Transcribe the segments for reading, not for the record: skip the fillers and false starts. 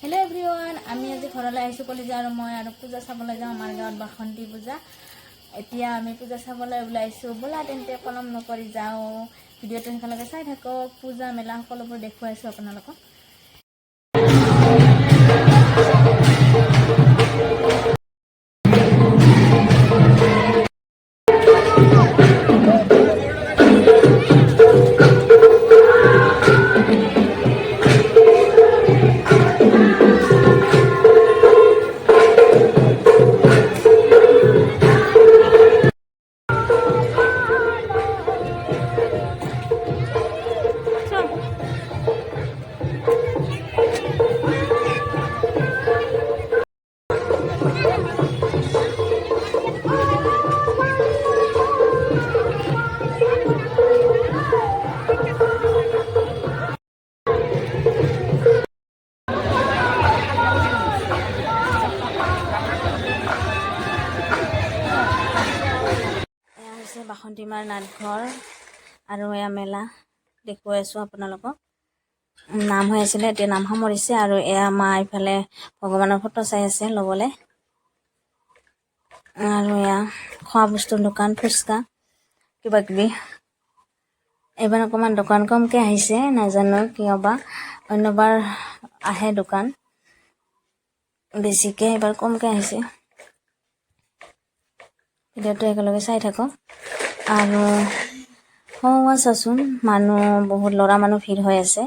hello everyone आमी आज घरলৈ আহিছো কলিজা আৰু মই আৰু পূজা চাবলৈ যাওঁ আমাৰ গাঁৱত বাসন্তী পূজা এতিয়া আমি পূজা চাবলৈ ওলাইছো বলা তেন্তে কলম নকৰি যাওঁ ভিডিঅ'টো হেকলৈকে চাই থাকক পূজা মেলা সকলোবোৰ দেখুৱাইছো আপোনালোকক বাসন্তী মাৰ নাটঘৰ আৰু এয়া মেলা দেখুৱাইছো আপোনালোকক নাম হৈ আছিল এতিয়া নাম সামৰিছে আৰু এয়া মা ইফালে ভগৱানৰ ফটো চাই আছে লবলে আৰু এয়া খোৱা বস্তুৰ দোকান ফুচকা কিবা কিবি এবাৰ অকমান দোকান কমকে আহিছে নাজানো কিয় বা অন্যবাৰ আহে দোকান বেছিকে এবাৰ কমকে আহিছে ভিডিঅ'টো একেলগে চাই থাকক আৰু চাচোন মানুহ বহুত ল'ৰা মানুহ ভিৰ হৈ আছে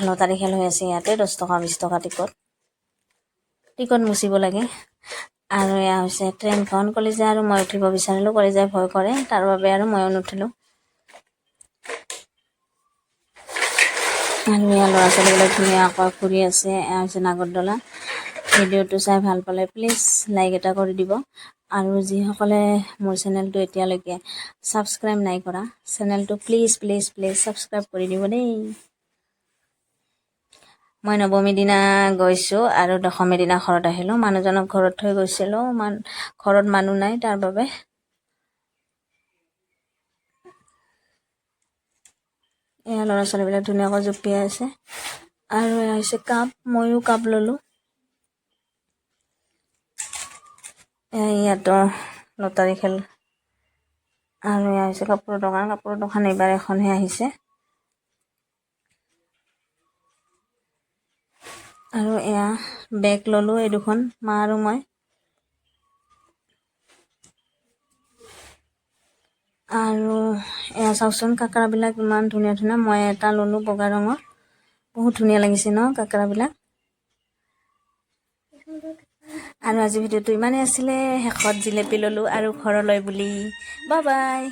লটাৰী খেল হৈ আছে ইয়াতে 10 টকা 20 টকা টিকট মুচিব লাগে আৰু এয়া হৈছে ট্ৰেইনখন কলিজা আৰু মই উঠিব বিচাৰিলো কলিজাই ভয় কৰে তাৰ বাবে আৰু মই নুঠিলো আৰু এয়া ল'ৰা ছোৱালীবিলাক ধুনীয়াকৈ ফুৰি আছে এয়া হৈছে নাগৰদলা ভিডিঅ'টো চাই ভাল পালে প্লিজ লাইক এটা কৰি দিব আৰু যিসকলে মোৰ চেনেলটো এতিয়ালৈকে সাবস্ক্ৰাইব নাই কৰা চেনেলটো প্লিজ সাবস্ক্ৰাইব কৰি দিব দেই মই নৱমী দিনা গৈছো আৰু দশমী দিনা ঘৰত আহিলো মানুহজনক ঘৰত থৈ গৈছিলো ঘৰত মানুহ নাই তাৰ বাবে এয়া ল'ৰা ছোৱালীবিলাক ধুনীয়াকৈ জুপিয়াই আছে আৰু এয়া হৈছে কাপ ময়ো কাপ ললো ইয়াতো লটাৰী খেল আৰু এয়া হৈছে কাপোৰৰ দোকান এইবাৰ এখনহে আহিছে আৰু এয়া বেগ ললো এই দুখন মা আৰু মই আৰু এয়া চাওকচোন কাকৰাবিলাক ইমান ধুনীয়া ধুনীয়া মই এটা ললো বগা ৰঙৰ বহুত ধুনীয়া লাগিছে ন কাকৰাবিলাক আৰু আজি ভিডিঅ'টো ইমানেই আছিলে শেষত জিলেপি ললো আৰু ঘৰলৈ বুলি বাই বাই